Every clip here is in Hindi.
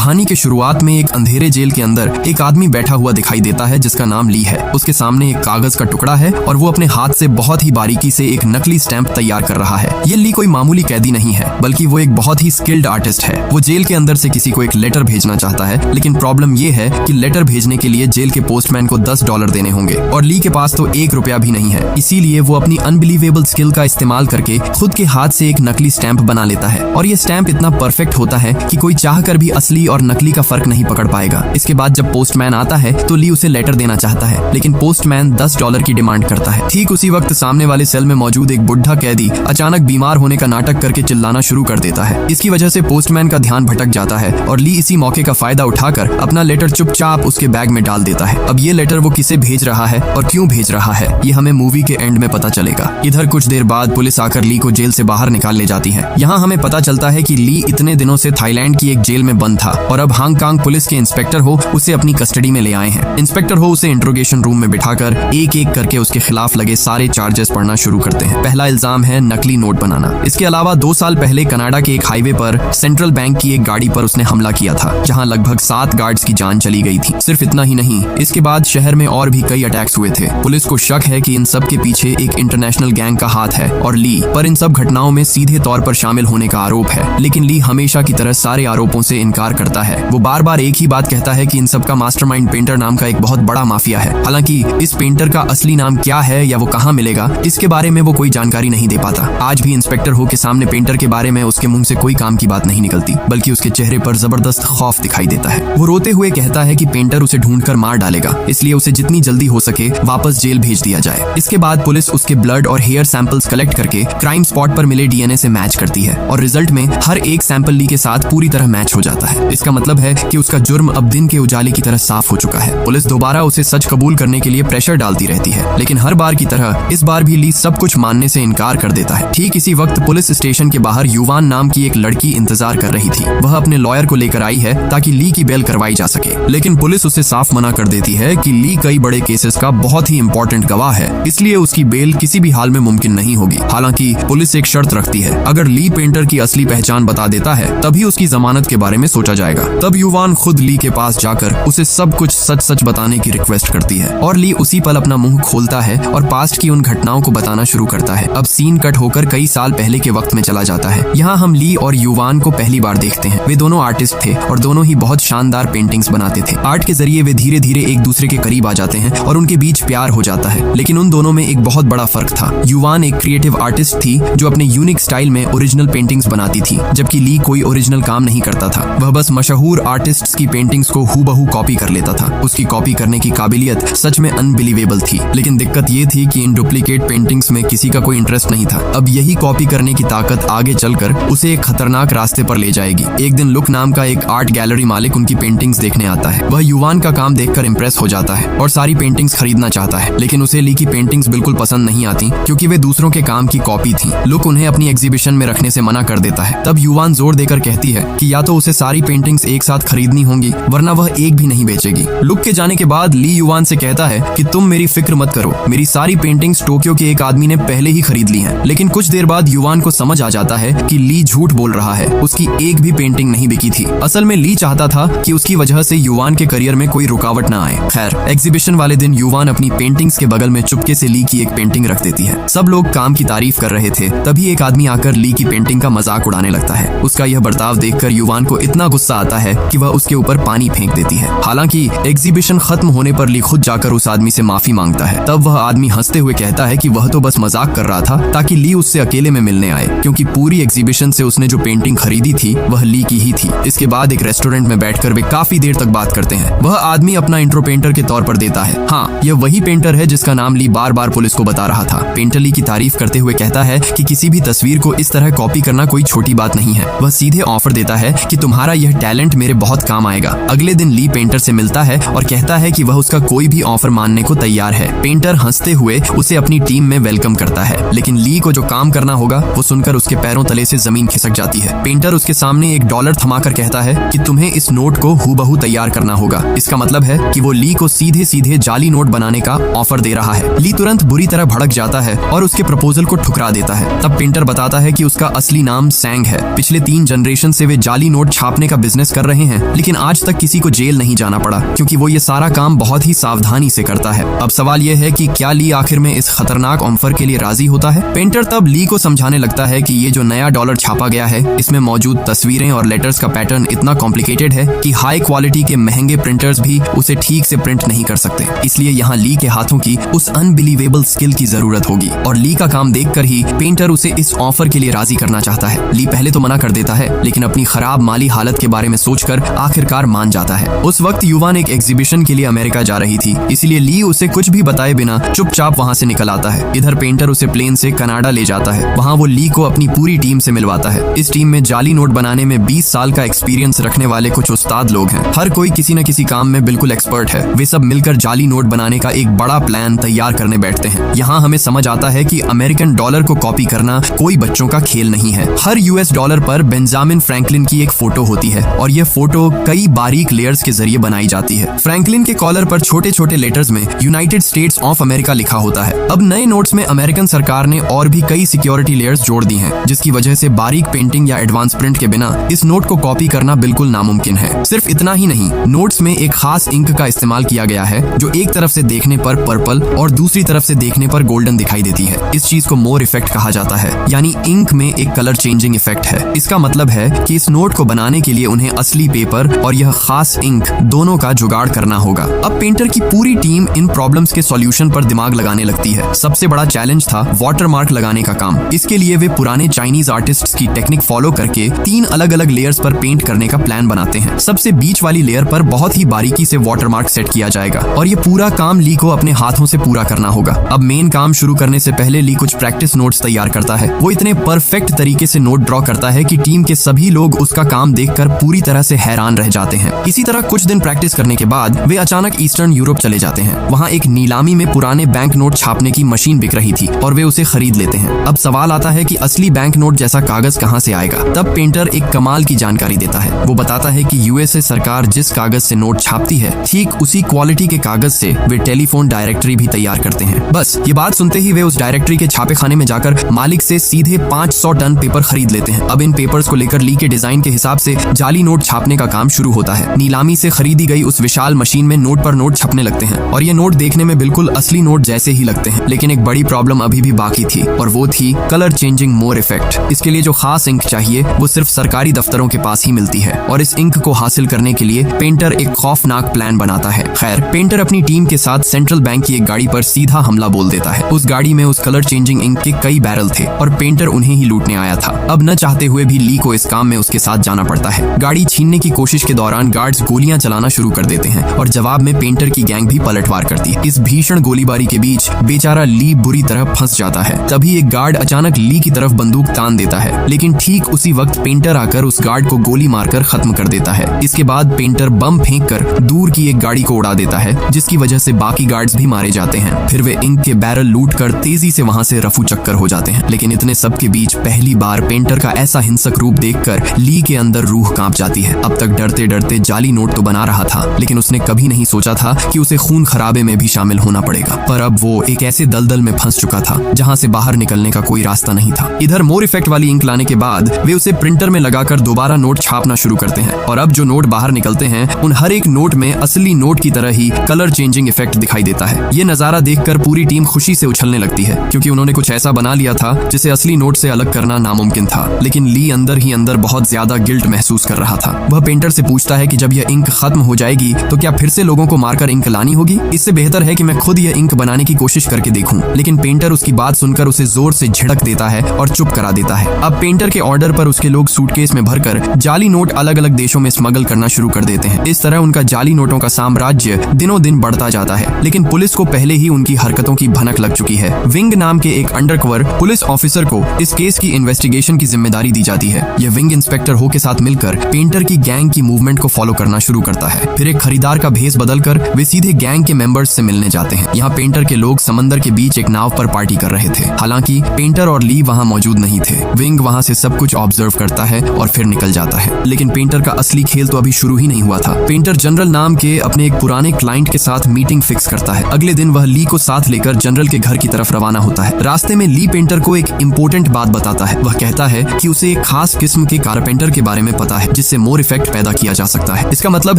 कहानी के शुरुआत में एक अंधेरे जेल के अंदर एक आदमी बैठा हुआ दिखाई देता है जिसका नाम ली है। उसके सामने एक कागज का टुकड़ा है और वो अपने हाथ से बहुत ही बारीकी से एक नकली स्टैंप तैयार कर रहा है। ये ली कोई मामूली कैदी नहीं है, बल्कि वो एक बहुत ही स्किल्ड आर्टिस्ट है। वो जेल के अंदर से किसी को एक लेटर भेजना चाहता है, लेकिन प्रॉब्लम ये है कि लेटर भेजने के लिए जेल के पोस्टमैन को $10 देने होंगे और ली के पास तो $1 भी नहीं है। इसीलिए वो अपनी अनबिलीवेबल स्किल का इस्तेमाल करके खुद के हाथ से एक नकली स्टैंप बना लेता है और ये स्टैंप इतना परफेक्ट होता है कि कोई चाहकर भी असली और नकली का फर्क नहीं पकड़ पाएगा। इसके बाद जब पोस्टमैन आता है तो ली उसे लेटर देना चाहता है, लेकिन पोस्टमैन $10 की डिमांड करता है। ठीक उसी वक्त सामने वाले सेल में मौजूद एक बुढ़ा कैदी अचानक बीमार होने का नाटक करके चिल्लाना शुरू कर देता है। इसकी वजह से पोस्टमैन का ध्यान भटक जाता है और ली इसी मौके का फायदा उठाकर अपना लेटर चुपचाप उसके बैग में डाल देता है। अब ये लेटर वो किसे भेज रहा है और क्यों भेज रहा है, ये हमें मूवी के एंड में पता चलेगा। इधर कुछ देर बाद पुलिस आकर ली को जेल से बाहर निकाल ले जाती है। यहाँ हमें पता चलता है कि ली इतने दिनों से थाईलैंड की एक जेल में बंद था और अब हांगकांग पुलिस के इंस्पेक्टर हो उसे अपनी कस्टडी में ले आए हैं। इंस्पेक्टर हो उसे इंट्रोगेशन रूम में बिठाकर एक एक करके उसके खिलाफ लगे सारे चार्जेस पढ़ना शुरू करते हैं। पहला इल्जाम है नकली नोट बनाना। इसके अलावा 2 साल पहले कनाडा के एक हाईवे पर सेंट्रल बैंक की एक गाड़ी पर उसने हमला किया था, जहां लगभग 7 गार्ड्स की जान चली गई थी। सिर्फ इतना ही नहीं, इसके बाद शहर में और भी कई अटैक्स हुए थे। पुलिस को शक है कि इन सब के पीछे एक इंटरनेशनल गैंग का हाथ है और ली पर इन सब घटनाओं में सीधे तौर पर शामिल होने का आरोप है। लेकिन ली हमेशा की तरह सारे आरोपों से इनकार करता है। वो बार बार एक ही बात कहता है कि इन सब का मास्टरमाइंड पेंटर नाम का एक बहुत बड़ा माफिया है। हालांकि इस पेंटर का असली नाम क्या है या वो कहाँ मिलेगा, इसके बारे में वो कोई जानकारी नहीं दे पाता। आज भी इंस्पेक्टर हो के सामने पेंटर के बारे में उसके मुंह से कोई काम की बात नहीं निकलती, बल्कि उसके चेहरे पर जबरदस्त खौफ दिखाई देता है। वो रोते हुए कहता है कि पेंटर उसे ढूंढकर मार डालेगा, इसलिए उसे जितनी जल्दी हो सके वापस जेल भेज दिया जाए। इसके बाद पुलिस उसके ब्लड और हेयर सैंपल्स कलेक्ट करके क्राइम स्पॉट पर मिले डीएनए से मैच करती है और रिजल्ट में हर एक सैंपल ली के साथ पूरी तरह मैच हो जाता है। इसका मतलब है कि उसका जुर्म अब दिन के उजाले की तरह साफ हो चुका है। पुलिस दोबारा उसे सच कबूल करने के लिए प्रेशर डालती रहती है, लेकिन हर बार की तरह इस बार भी ली सब कुछ मानने से इनकार कर देता है। ठीक इसी वक्त पुलिस स्टेशन के बाहर युवान नाम की एक लड़की इंतजार कर रही थी। वह अपने लॉयर को लेकर आई है ताकि ली की बेल करवाई जा सके, लेकिन पुलिस उसे साफ मना कर देती है कि ली कई बड़े केसेस का बहुत ही इंपॉर्टेंट गवाह है, इसलिए उसकी बेल किसी भी हाल में मुमकिन नहीं होगी। हालांकि पुलिस एक शर्त रखती है, अगर ली पेंटर की असली पहचान बता देता है तभी उसकी जमानत के बारे में सोचा जाएगा। तब युवान खुद ली के पास जाकर उसे सब कुछ सच सच बताने की रिक्वेस्ट करती है और ली उसी पल अपना मुंह खोलता है और पास्ट की उन घटनाओं को बताना शुरू करता है। अब सीन कट होकर कई साल पहले के वक्त में चला जाता है। यहाँ हम ली और युवान को पहली बार देखते हैं। वे दोनों आर्टिस्ट थे और दोनों ही बहुत शानदार पेंटिंग्स बनाते थे। आर्ट के जरिए वे धीरे धीरे एक दूसरे के करीब आ जाते हैं और उनके बीच प्यार हो जाता है। लेकिन उन दोनों में एक बहुत बड़ा फर्क था। युवान एक क्रिएटिव आर्टिस्ट थी जो अपने यूनिक स्टाइल में ओरिजिनल पेंटिंग्स बनाती थी, जबकि ली कोई ओरिजिनल काम नहीं करता था। वह बस मशहूर आर्टिस्ट्स की पेंटिंग्स को हूबहू कॉपी कर लेता था। उसकी कॉपी करने की काबिलियत सच में अनबिलीवेबल थी, लेकिन दिक्कत ये थी कि इन डुप्लीकेट पेंटिंग्स में किसी का कोई इंटरेस्ट नहीं था। अब यही कॉपी करने की ताकत आगे चलकर उसे एक खतरनाक रास्ते पर ले जाएगी। एक दिन लुक नाम का एक आर्ट गैलरी मालिक उनकी पेंटिंग्स देखने आता है। वह युवान का काम देखकर इंप्रेस हो जाता है और सारी पेंटिंग्स खरीदना चाहता है, लेकिन उसे ली की पेंटिंग्स बिल्कुल पसंद नहीं आती क्योंकि वे दूसरों के काम की कॉपी थी। लुक उन्हें अपनी एग्जीबिशन में रखने से मना कर देता है। तब युवान जोर देकर कहती है कि या तो उसे सारी पेंटिंग्स एक साथ खरीदनी होंगी वरना वह एक भी नहीं बेचेगी। लुक के जाने के बाद ली युवान से कहता है कि तुम मेरी फिक्र मत करो, मेरी सारी पेंटिंग्स टोक्यो के एक आदमी ने पहले ही खरीद ली हैं। लेकिन कुछ देर बाद युवान को समझ आ जाता है कि ली झूठ बोल रहा है, उसकी एक भी पेंटिंग नहीं बिकी थी। असल में ली चाहता था कि उसकी वजह से युवान के करियर में कोई रुकावट न आए। खैर, एग्जीबिशन वाले दिन युवान अपनी पेंटिंग्स के बगल में चुपके से ली की एक पेंटिंग रख देती है। सब लोग काम की तारीफ कर रहे थे, तभी एक आदमी आकर ली की पेंटिंग का मजाक उड़ाने लगता है। उसका यह बर्ताव देखकर युवान को इतना गुस्सा आता है कि वह उसके ऊपर पानी फेंक देती है। हालांकि एग्जीबिशन खत्म होने पर ली खुद जाकर उस आदमी से माफी मांगता है। तब वह आदमी हंसते हुए कहता है कि वह तो बस मजाक कर रहा था ताकि ली उससे अकेले में मिलने आए, क्योंकि पूरी एग्जीबिशन से उसने जो पेंटिंग खरीदी थी वह ली की ही थी। इसके बाद एक रेस्टोरेंट में बैठकर वे काफी देर तक बात करते हैं। वह आदमी अपना इंट्रो पेंटर के तौर पर देता है। हाँ, यह वही पेंटर है जिसका नाम ली बार बार पुलिस को बता रहा था। पेंटर ली की तारीफ करते हुए कहता है कि किसी भी तस्वीर को इस तरह कॉपी करना कोई छोटी बात नहीं है। वह सीधे ऑफर देता है कि तुम्हारा यह टैलेंट मेरे बहुत काम आएगा। अगले दिन ली पेंटर से मिलता है और कहता है कि वह उसका कोई भी ऑफर मानने को तैयार है। पेंटर हंसते हुए उसे अपनी टीम में वेलकम करता है, लेकिन ली को जो काम करना होगा वो सुनकर उसके पैरों तले से जमीन खिसक जाती है। पेंटर उसके सामने $1 थमाकर कहता है कि तुम्हें इस नोट को हूबहू तैयार करना होगा। इसका मतलब है कि वो ली को सीधे सीधे जाली नोट बनाने का ऑफर दे रहा है। ली तुरंत बुरी तरह भड़क जाता है और उसके प्रपोजल को ठुकरा देता है। तब पेंटर बताता है कि उसका असली नाम सैंग है। पिछले 3 जनरेशन से वे जाली नोट छापने का बिजनेस कर रहे हैं, लेकिन आज तक किसी को जेल नहीं जाना पड़ा क्योंकि वो ये सारा काम बहुत ही सावधानी से करता है। अब सवाल ये है कि क्या ली आखिर में इस खतरनाक ऑफर के लिए राजी होता है? पेंटर तब ली को समझाने लगता है कि ये जो नया डॉलर छापा गया है इसमें मौजूद तस्वीरें और लेटर्स का पैटर्न इतना कॉम्प्लिकेटेड है कि हाई क्वालिटी के महंगे प्रिंटर्स भी उसे ठीक से प्रिंट नहीं कर सकते। इसलिए यहाँ ली के हाथों की उस अनबिलीवेबल स्किल की जरूरत होगी और ली का काम देखकर ही पेंटर उसे इस ऑफर के लिए राजी करना चाहता है। ली पहले तो मना कर देता है, लेकिन अपनी खराब माली हालत के बारे में सोचकर आखिरकार मान जाता है। उस वक्त युवान एक एग्जीबिशन के लिए अमेरिका जा रही थी, इसलिए ली उसे कुछ भी बताए बिना चुपचाप वहाँ से निकल आता है। इधर पेंटर उसे प्लेन से कनाडा ले जाता है। वहाँ वो ली को अपनी पूरी टीम से मिलवाता है। इस टीम में जाली नोट बनाने में 20 साल का एक्सपीरियंस रखने वाले कुछ उस्ताद लोग हैं। हर कोई किसी न किसी काम में बिल्कुल एक्सपर्ट है। वे सब मिलकर जाली नोट बनाने का एक बड़ा प्लान तैयार करने बैठते हैं। यहाँ हमें समझ आता है कि अमेरिकन डॉलर को कॉपी करना कोई बच्चों का खेल नहीं है। हर यूएस डॉलर पर बेंजामिन फ्रैंकलिन की एक फोटो होती है और यह फोटो कई बारीक लेयर्स के जरिए बनाई जाती है। फ्रैंकलिन के कॉलर पर छोटे छोटे लेटर्स में यूनाइटेड स्टेट्स ऑफ अमेरिका लिखा होता है। अब नए नोट्स में अमेरिकन सरकार ने और भी कई सिक्योरिटी लेयर्स जोड़ दी हैं, जिसकी वजह से बारीक पेंटिंग या एडवांस प्रिंट के बिना इस नोट को कॉपी करना बिल्कुल नामुमकिन है। सिर्फ इतना ही नहीं, नोट्स में एक खास इंक का इस्तेमाल किया गया है जो एक तरफ से देखने पर पर्पल और दूसरी तरफ से देखने पर गोल्डन दिखाई देती है। इस चीज को मोर इफेक्ट कहा जाता है, यानी इंक में एक कलर चेंजिंग इफेक्ट है। इसका मतलब है कि इस नोट को बनाने के लिए उन्हें असली पेपर और यह खास इंक दोनों का जुगाड़ करना होगा। अब पेंटर की पूरी टीम इन प्रॉब्लम्स के सॉल्यूशन पर दिमाग लगाने लगती है। सबसे बड़ा चैलेंज था वाटरमार्क लगाने का काम। इसके लिए वे पुराने चाइनीज आर्टिस्ट्स की टेक्निक फॉलो करके 3 अलग अलग लेयर्स पर पेंट करने का प्लान बनाते हैं। सबसे बीच वाली लेयर पर बहुत ही बारीकी से वाटरमार्क सेट किया जाएगा और ये पूरा काम ली को अपने हाथों से पूरा करना होगा। अब मेन काम शुरू करने से पहले ली कुछ प्रैक्टिस नोट्स तैयार करता है। वो इतने परफेक्ट तरीके से नोट ड्रॉ करता है कि टीम के सभी लोग उसका काम देखकर पूरी तरह से हैरान रह जाते हैं। इसी तरह कुछ दिन प्रैक्टिस करने के बाद वे अचानक ईस्टर्न यूरोप चले जाते हैं। वहाँ एक नीलामी में पुराने बैंक नोट छापने की मशीन बिक रही थी और वे उसे खरीद लेते हैं। अब सवाल आता है कि असली बैंक नोट जैसा कागज कहाँ से आएगा। तब पेंटर एक कमाल की जानकारी देता है। वो बताता है कि यूएसए सरकार जिस कागज से नोट छापती है, ठीक उसी क्वालिटी के कागज से वे टेलीफोन डायरेक्टरी भी तैयार करते हैं। बस ये बात सुनते ही वे उस डायरेक्टरी के छापे खाने में जाकर मालिक से सीधे 500 टन पेपर खरीद लेते हैं। अब इन पेपर्स को लेकर ली के डिजाइन के हिसाब से जाली नोट छापने का काम शुरू होता है। नीलामी से खरीदी गई उस विशाल मशीन में नोट पर नोट छपने लगते हैं और ये नोट देखने में बिल्कुल असली नोट जैसे ही लगते हैं। लेकिन एक बड़ी प्रॉब्लम अभी भी बाकी थी और वो थी कलर चेंजिंग मोर इफेक्ट। इसके लिए जो खास इंक चाहिए वो सिर्फ सरकारी दफ्तरों के पास ही मिलती है और इस इंक को हासिल करने के लिए पेंटर एक खौफनाक प्लान बनाता है। खैर, पेंटर अपनी टीम के साथ सेंट्रल बैंक की एक गाड़ी पर सीधा हमला बोल देता है। उस गाड़ी में उस कलर चेंजिंग इंक के कई बैरल थे और पेंटर उन्हें ही लूटने आया था। अब न चाहते हुए भी ली को इस काम में उसके साथ जाना पड़ता है। गाड़ी छीनने की कोशिश के दौरान गार्ड्स गोलियां चलाना शुरू कर देते हैं और जवाब में पेंटर की गैंग भी पलटवार करती है। इस भीषण गोलीबारी के बीच बेचारा ली बुरी तरह फंस जाता है। तभी एक गार्ड अचानक ली की तरफ बंदूक तान देता है, लेकिन ठीक उसी वक्त पेंटर आकर उस गार्ड को गोली मारकर खत्म कर देता है। इसके बाद पेंटर बम फेंककर दूर की एक गाड़ी को उड़ा देता है, जिसकी वजह से बाकी गार्ड्स भी मारे जाते हैं। फिर वे इंक के बैरल लूटकर तेजी से वहां से रफू चक्कर हो जाते हैं। लेकिन इतने सब के बीच पहली बार पेंटर का ऐसा हिंसक रूप देखकर ली के अंदर रूह कांप जाती है। अब तक डरते डरते जाली नोट तो बना रहा था, लेकिन उसने कभी नहीं सोचा था कि उसे खून खराबे में भी शामिल होना पड़ेगा। पर अब वो एक ऐसे दलदल में फंस चुका था जहां से बाहर निकलने का कोई रास्ता नहीं था। इधर मोर इफेक्ट वाली इंक लाने के बाद वे उसे प्रिंटर में लगाकर दोबारा नोट छापना शुरू करते हैं और अब जो नोट बाहर निकलते हैं उन हर एक नोट में असली नोट की तरह ही कलर चेंजिंग इफेक्ट दिखाई देता है। ये नजारा देखकर पूरी टीम खुशी से उछलने लगती है क्योंकि उन्होंने कुछ ऐसा बना लिया था जिसे असली नोट से अलग करना नामुमकिन था। लेकिन ली अंदर ही अंदर बहुत ज्यादा गिल्ट महसूस कर रहा था। वह पेंटर से पूछता है कि जब यह इंक खत्म हो जाएगी तो क्या फिर से लोगों को मारकर इंक लानी होगी? इससे बेहतर है कि मैं खुद यह इंक बनाने की कोशिश करके देखूं। लेकिन पेंटर उसकी बात सुनकर उसे जोर से झिड़क देता है और चुप करा देता है। अब पेंटर के ऑर्डर पर उसके लोग सूटकेस में भरकर जाली नोट अलग अलग देशों में स्मगल करना शुरू कर देते हैं। इस तरह उनका जाली नोटों का साम्राज्य दिनों दिन बढ़ता जाता है। लेकिन पुलिस को पहले ही उनकी हरकतों की भनक लग चुकी है। विंग नाम के एक अंडरकवर पुलिस ऑफिसर को इस केस की इन्वेस्टिगेशन की जिम्मेदारी दी जाती है। यह विंग इंस्पेक्टर हो के साथ मिलकर पेंटर की गैंग की मूवमेंट को फॉलो करना शुरू करता है। फिर एक खरीदार का भेस बदलकर वे सीधे गैंग के मेंबर्स से मिलने जाते हैं। यहाँ पेंटर के लोग समंदर के बीच एक नाव पर पार्टी कर रहे थे। हालांकि पेंटर और ली वहाँ मौजूद नहीं थे। विंग वहाँ से सब कुछ ऑब्जर्व करता है और फिर निकल जाता है। लेकिन पेंटर का असली खेल तो अभी शुरू ही नहीं हुआ था। पेंटर जनरल नाम के अपने एक पुराने क्लाइंट के साथ मीटिंग फिक्स करता है। अगले दिन वह ली को साथ लेकर जनरल के घर की तरफ रवाना होता है। रास्ते में ली पेंटर को एक इम्पोर्टेंट बात बताता है। वह कहता है कि उसे एक खास किस्म के कारपेंटर के बारे में पता है जिससे मोर इफेक्ट पैदा किया जा सकता है। इसका मतलब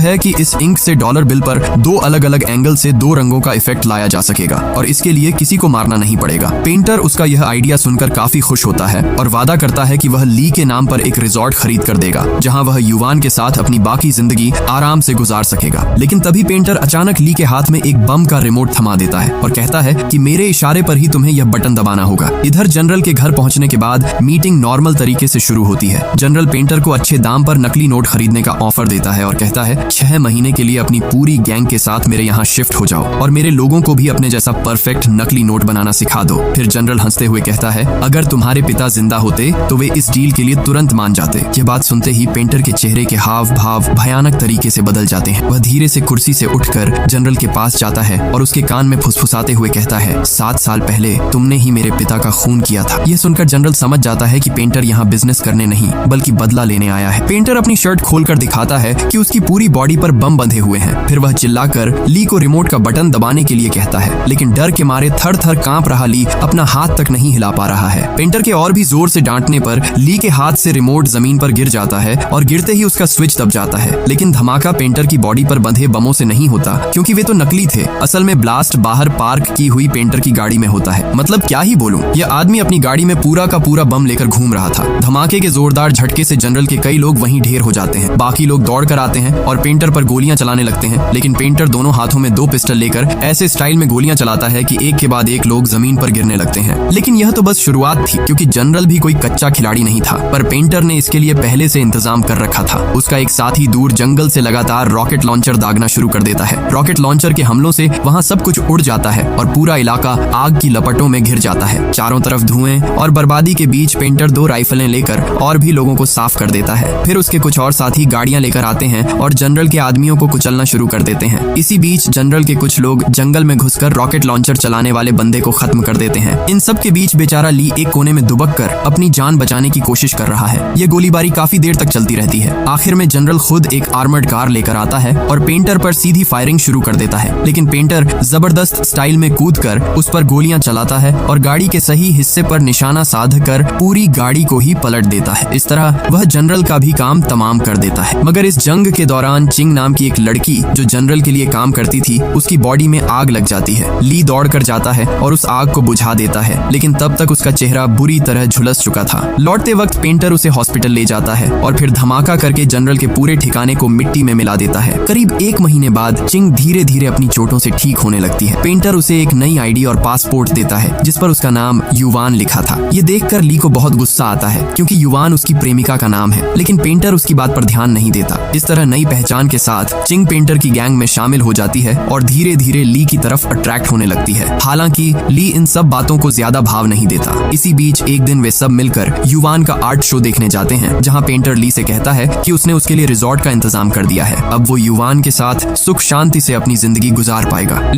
है कि इस इंक से डॉलर बिल पर 2 अलग अलग एंगल से 2 रंगों का इफेक्ट लाया जा सकेगा और इसके लिए किसी को मारना नहीं पड़ेगा। पेंटर उसका यह आइडिया सुनकर काफी खुश होता है और वादा करता है कि वह ली के नाम पर एक रिजॉर्ट खरीद कर देगा जहां वह युवान के साथ अपनी बाकी जिंदगी आराम से गुजार सकेगा। लेकिन तभी पेंटर अचानक ली के हाथ में एक बम का रिमोट थमा देता है और कहता है कि मेरे इशारे पर ही तुम्हें यह बटन दबाना होगा। इधर जनरल के घर पहुंचने के बाद मीटिंग नॉर्मल तरीके से शुरू होती है। जनरल पेंटर को अच्छे दाम पर नकली नोट खरीदने का ऑफर देता है और कहता है 6 महीने के लिए अपनी पूरी गैंग के साथ मेरे यहाँ शिफ्ट हो जाओ और मेरे लोगों को भी अपने जैसा परफेक्ट नकली नोट बनाना सिखा दो। फिर जनरल हंसते हुए कहता है अगर तुम्हारे पिता जिंदा होते तो वे इस डील के लिए तुरंत मान जाते। यह बात सुनते ही पेंटर के चेहरे के हाव भाव भयानक तरीके से बदल जाते हैं। वह धीरे से कुर्सी से उठकर जनरल के पास जाता है और उसके कान में फुसफुसाते हुए कहता है 7 साल पहले तुमने ही मेरे पिता का खून किया था। यह सुनकर जनरल समझ जाता है कि पेंटर यहाँ बिजनेस करने नहीं बल्कि बदला लेने आया है। पेंटर अपनी शर्ट खोलकर दिखाता है कि उसकी पूरी बॉडी पर बम बंधे हुए हैं। फिर वह चिल्लाकर ली को रिमोट का बटन दबाने के लिए कहता है, लेकिन डर के मारे थर थर कांप रहा ली अपना हाथ तक नहीं हिला पा रहा है। पेंटर के और भी जोर से डांटने पर ली के हाथ से रिमोट जमीन पर गिर जाता है और गिरते ही उसका स्विच दब जाता है। लेकिन धमाका पेंटर की बॉडी पर बंधे बमों से नहीं होता क्योंकि वे तो नकली थे। असल में ब्लास्ट बाहर पार्क की हुई पेंटर की गाड़ी में होता है। मतलब क्या ही बोलूं, यह आदमी अपनी गाड़ी में पूरा का पूरा बम लेकर घूम रहा था। धमाके के जोरदार झटके से जनरल के कई लोग वहीं ढेर हो जाते हैं। बाकी लोग दौड़ कर आते हैं और पेंटर पर गोलियां चलाने लगते हैं। लेकिन पेंटर दोनों हाथों में 2 पिस्टल लेकर ऐसे स्टाइल में गोलियां चलाता है कि एक के बाद एक लोग जमीन पर गिरने लगते हैं। लेकिन यह तो बस शुरुआत थी क्योंकि जनरल भी कोई कच्चा खिलाड़ी नहीं था, पर पेंटर ने इसके लिए पहले से इंतजाम कर रखा था। उसका एक साथी दूर जंगल से लगातार रॉकेट लॉन्चर दागना शुरू कर देता है। रॉकेट लॉन्चर के हमलों से वहां सब कुछ उड़ जाता है और पूरा इलाका आग की लपटों में घिर जाता है। चारों तरफ धुएं और बर्बादी के बीच पेंटर 2 राइफलें लेकर और भी लोगों को साफ कर देता है। फिर उसके कुछ और साथी गाड़ियां लेकर आते हैं और जनरल के आदमियों को कुचलना शुरू कर देते हैं। इसी बीच जनरल के कुछ लोग जंगल में घुसकर रॉकेट लॉन्चर चलाने वाले बंदे को खत्म कर देते हैं। इन सब के बीच बेचारा ली एक कोने में दुबक कर अपनी जान बचाने की कोशिश कर रहा है। ये गोलीबारी काफी देर तक चलती रहती है। आखिर में जनरल खुद एक आर्मर्ड कार लेकर आता है और पेंटर पर सीधी फायरिंग शुरू कर देता है। लेकिन पेंटर जबरदस्त स्टाइल में कूदकर उस पर गोलियां चलाता है और गाड़ी के सही हिस्से पर निशाना साधकर पूरी गाड़ी को ही पलट देता है। इस तरह वह जनरल का भी काम तमाम कर देता है। मगर इस जंग के दौरान चिंग नाम की एक लड़की जो जनरल के लिए काम करती थी, उसकी बॉडी में आग लग जाती है। ली दौड़ कर जाता है और उस आग को बुझा देता है, लेकिन तब तक उसका चेहरा बुरी तरह झुलस चुका था। लौटते वक्त पेंटर उसे हॉस्पिटल ले जाता है और फिर धमाका करके जनरल के पूरे ठिकाने को मिट्टी में मिला देता है। करीब 1 महीने बाद चिंग धीरे धीरे अपनी चोटों से ठीक होने लगती है। पेंटर उसे एक नई आईडी और पासपोर्ट देता है जिस पर उसका नाम युवान लिखा था। ये देखकर ली को बहुत गुस्सा आता है क्योंकि युवान उसकी प्रेमिका का नाम है, लेकिन पेंटर उसकी बात पर ध्यान नहीं देता। इस तरह नई पहचान के साथ चिंग पेंटर की गैंग में शामिल हो जाती है और धीरे धीरे ली की तरफ अट्रैक्ट होने लगती है। हालांकि ली इन सब बातों को ज्यादा भाव नहीं देता। इसी बीच एक दिन वे सब मिलकर युवान का आर्ट शो देखने जाते हैं जहां पेंटर ली से कहता है कि उसने उसके लिए रिजॉर्ट का इंतजाम कर दिया है। अब वो युवान के साथ सुख शांति से अपनी जिंदगी गुजार पाएगा।